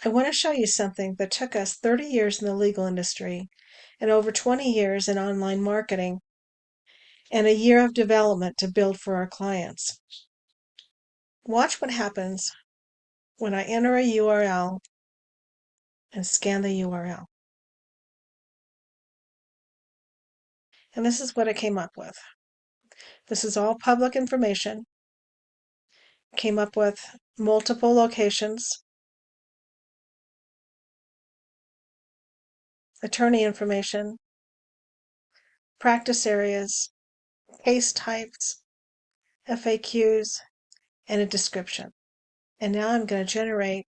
I want to show you something that took us 30 years in the legal industry and over 20 years in online marketing and a year of development to build for our clients. Watch what happens when I enter a URL and scan the URL. And this is what it came up with. This is all public information. Came up with multiple locations, attorney information, practice areas, case types, FAQs, and a description. And now I'm going to generate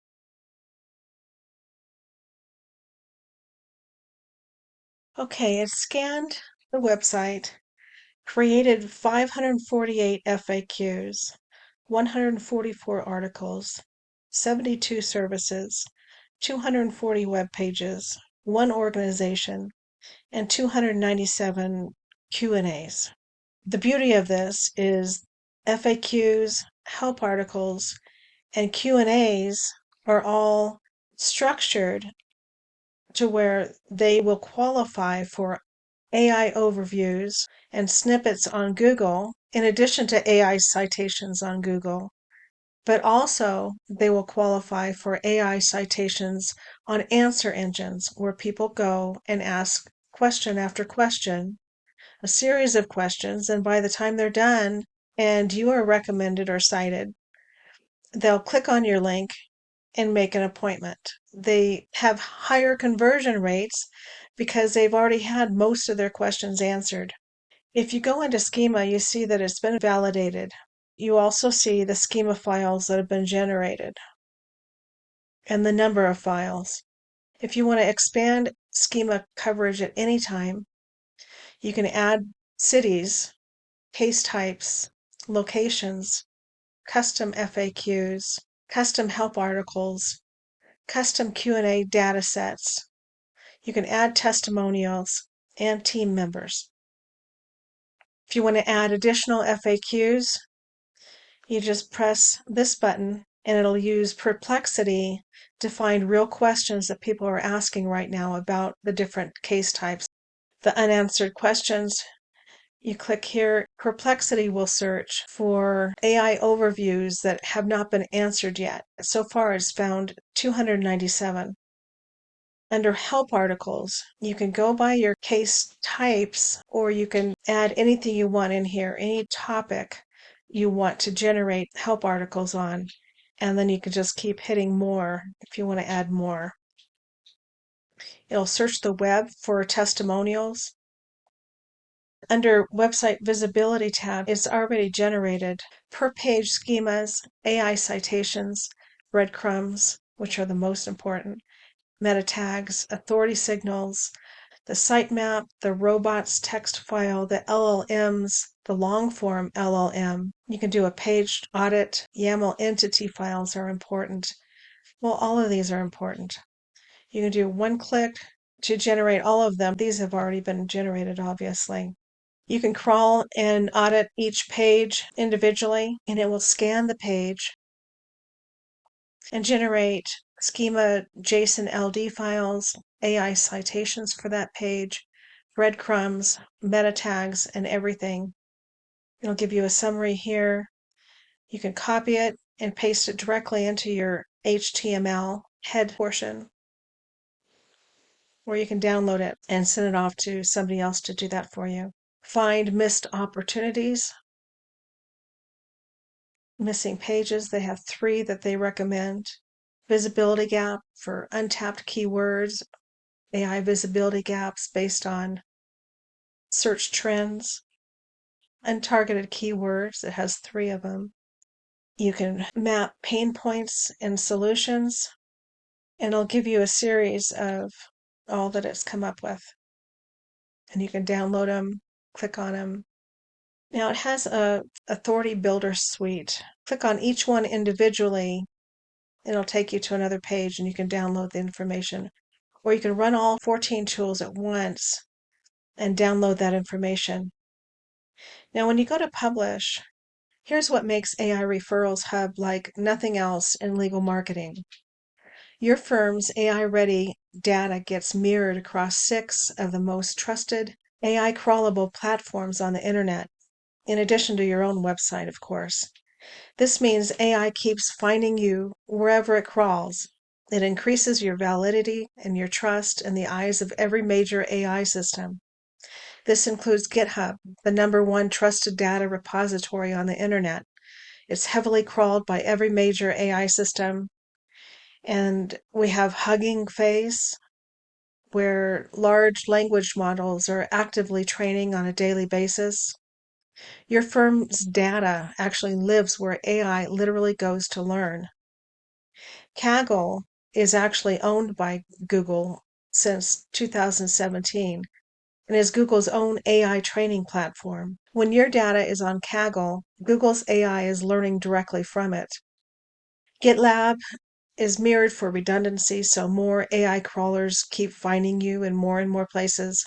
Okay, it scanned the website, created 548 FAQs, 144 articles, 72 services, 240 web pages, one organization, and 297 Q&As. The beauty of this is FAQs, help articles, and Q&As are all structured to where they will qualify for AI overviews and snippets on Google, in addition to AI citations on Google, but also they will qualify for AI citations on answer engines where people go and ask question after question, a series of questions, and by the time they're done and you are recommended or cited, they'll click on your link and make an appointment. They have higher conversion rates because they've already had most of their questions answered. If you go into schema, you see that it's been validated. You also see the schema files that have been generated and the number of files. If you want to expand schema coverage at any time, you can add cities, case types, locations, custom FAQs, custom help articles, custom Q&A data sets. You can add testimonials and team members. If you want to add additional FAQs, you just press this button and it'll use Perplexity to find real questions that people are asking right now about the different case types. The unanswered questions, you click here, Perplexity will search for AI overviews that have not been answered yet. So far it's found 297. Under help articles, you can go by your case types or you can add anything you want in here, any topic you want to generate help articles on. And then you can just keep hitting more if you want to add more. It'll search the web for testimonials. Under website visibility tab, it's already generated per page schemas, AI citations, breadcrumbs, which are the most important, meta tags, authority signals, the sitemap, the robots text file, the LLMs, the long form LLM. You can do a page audit. YAML entity files are important. Well, all of these are important. You can do one click to generate all of them. These have already been generated, obviously. You can crawl and audit each page individually, and it will scan the page and generate schema JSON LD files, AI citations for that page, breadcrumbs, meta tags, and everything. It'll give you a summary here. You can copy it and paste it directly into your HTML head portion, or you can download it and send it off to somebody else to do that for you. Find missed opportunities. Missing pages, they have 3 that they recommend. Visibility gap for untapped keywords, AI visibility gaps based on search trends. Untargeted keywords, it has 3 of them. You can map pain points and solutions, and it'll give you a series of all that it's come up with. And you can download them, click on them. Now it has a authority builder suite. Click on each one individually. It'll take you to another page and you can download the information. Or you can run all 14 tools at once and download that information. Now when you go to publish, here's what makes AI Referrals Hub like nothing else in legal marketing. Your firm's AI-ready data gets mirrored across 6 of the most trusted AI-crawlable platforms on the internet, in addition to your own website, of course. This means AI keeps finding you wherever it crawls. It increases your validity and your trust in the eyes of every major AI system. This includes GitHub, the #1 trusted data repository on the internet. It's heavily crawled by every major AI system. And we have Hugging Face, where large language models are actively training on a daily basis. Your firm's data actually lives where AI literally goes to learn. Kaggle is actually owned by Google since 2017 and is Google's own AI training platform. When your data is on Kaggle, Google's AI is learning directly from it. GitLab is mirrored for redundancy, so more AI crawlers keep finding you in more and more places.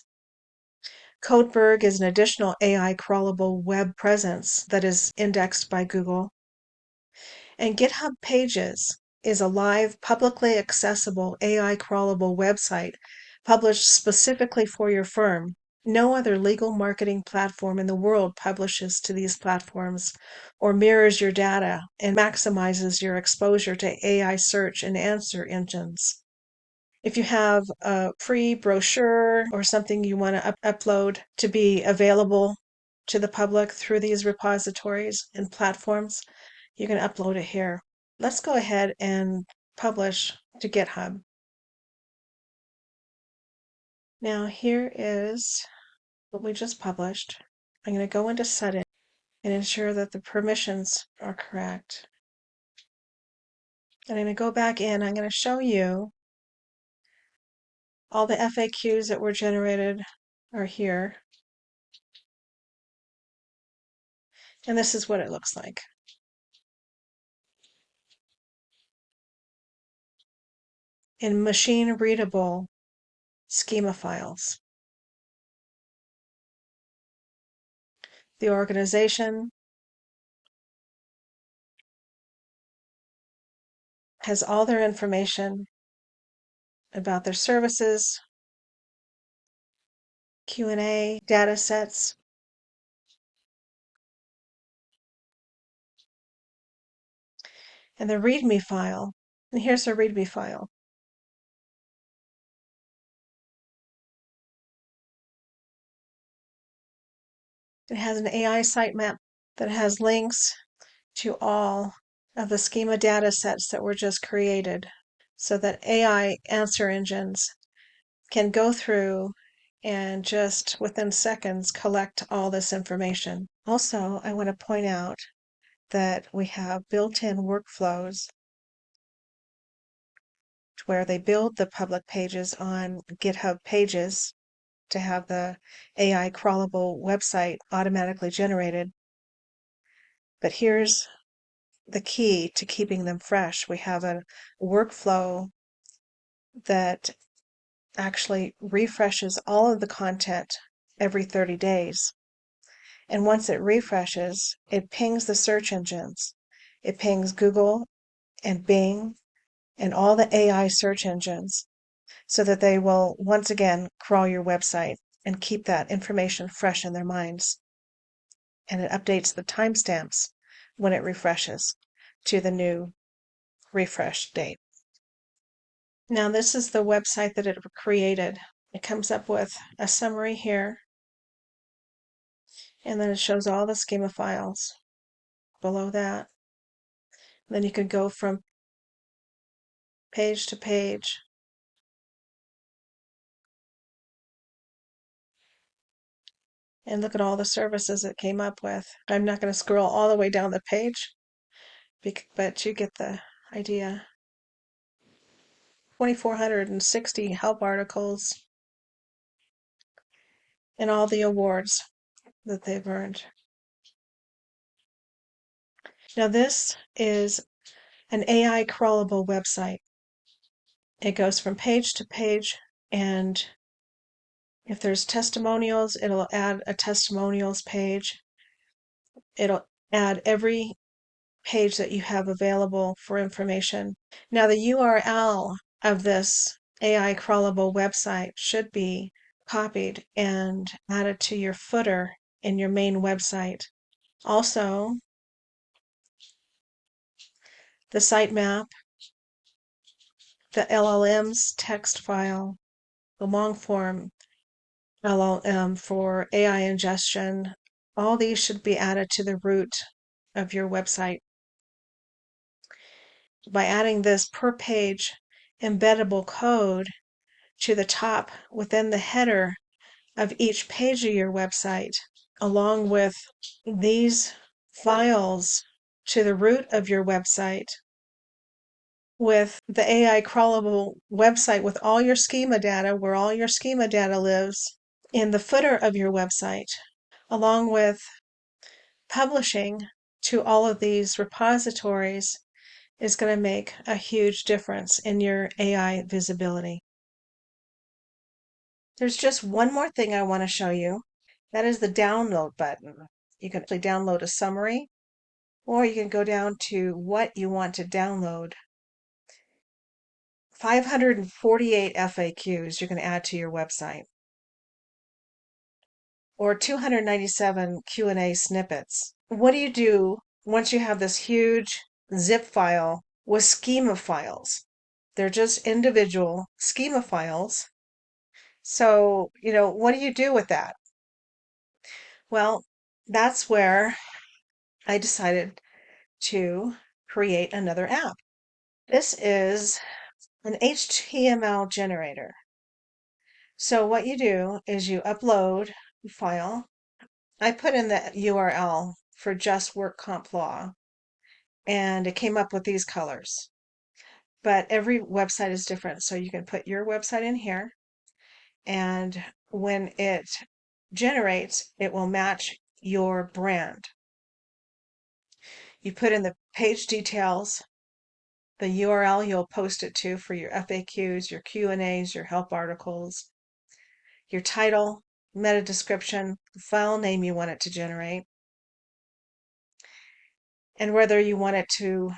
Codeberg is an additional AI crawlable web presence that is indexed by Google. And GitHub Pages is a live, publicly accessible AI crawlable website published specifically for your firm. No other legal marketing platform in the world publishes to these platforms or mirrors your data and maximizes your exposure to AI search and answer engines. If you have a free brochure or something you want to upload to be available to the public through these repositories and platforms, you can upload it here. Let's go ahead and publish to GitHub. Now here is what we just published. I'm going to go into settings and ensure that the permissions are correct. And I'm going to go back in. I'm going to show you all the FAQs that were generated are here. And this is what it looks like. In machine-readable schema files. The organization has all their information about their services, Q&A, data sets, and the README file. And here's the README file. It has an AI sitemap that has links to all of the schema data sets that were just created so that AI answer engines can go through and just within seconds collect all this information. Also, I want to point out that we have built-in workflows where they build the public pages on GitHub Pages to have the AI crawlable website automatically generated. But here's the key to keeping them fresh. We have a workflow that actually refreshes all of the content every 30 days. And once it refreshes, it pings the search engines. It pings Google and Bing and all the AI search engines so that they will once again crawl your website and keep that information fresh in their minds. And it updates the timestamps when it refreshes to the new refresh date. Now this is the website that it created. It comes up with a summary here, and then it shows all the schema files below that. Then you can go from page to page. And look at all the services it came up with. I'm not going to scroll all the way down the page, but you get the idea. 2,460 help articles and all the awards that they've earned. Now this is an AI crawlable website. It goes from page to page, and if there's testimonials, it'll add a testimonials page. It'll add every page that you have available for information. Now the URL of this AI crawlable website should be copied and added to your footer in your main website. Also, the sitemap, the LLM's text file, the long form LLM for AI ingestion, all these should be added to the root of your website. By adding this per page embeddable code to the top within the header of each page of your website, along with these files to the root of your website, with the AI crawlable website with all your schema data, where all your schema data lives, in the footer of your website, along with publishing to all of these repositories, is going to make a huge difference in your AI visibility. There's just one more thing I want to show you. That is the download button. You can actually download a summary, or you can go down to what you want to download. 548 FAQs you can add to your website, or 297 Q&A snippets. What do you do once you have this huge zip file with schema files? They're just individual schema files. So, what do you do with that? Well, that's where I decided to create another app. This is an HTML generator. So what you do is you upload a file. I put in the URL for Just Work Comp Law, and it came up with these colors. But every website is different, so you can put your website in here, and when it generates, it will match your brand. You put in the page details, the URL you'll post it to for your FAQs, your Q&As, your help articles, your title, meta description, the file name you want it to generate, and whether you want it to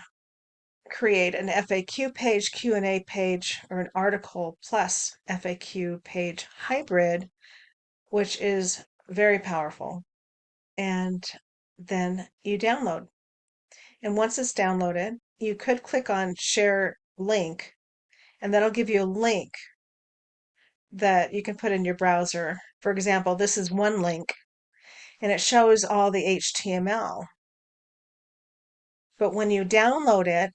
create an FAQ page, Q&A page, or an article plus FAQ page hybrid, which is very powerful. And then you download. And once it's downloaded, you could click on share link, and that'll give you a link that you can put in your browser. For example, this is one link, and it shows all the HTML. But when you download it,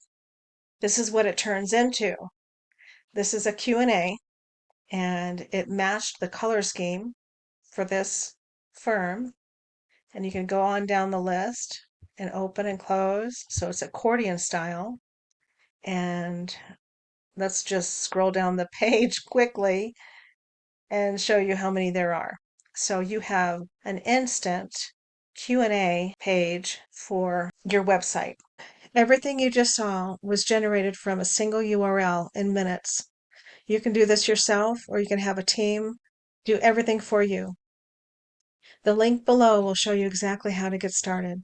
this is what it turns into. This is a Q&A, and it matched the color scheme for this firm. And you can go on down the list and open and close. So it's accordion style. And let's just scroll down the page quickly and show you how many there are. So you have an instant Q&A page for your website. Everything you just saw was generated from a single URL in minutes. You can do this yourself, or you can have a team do everything for you. The link below will show you exactly how to get started.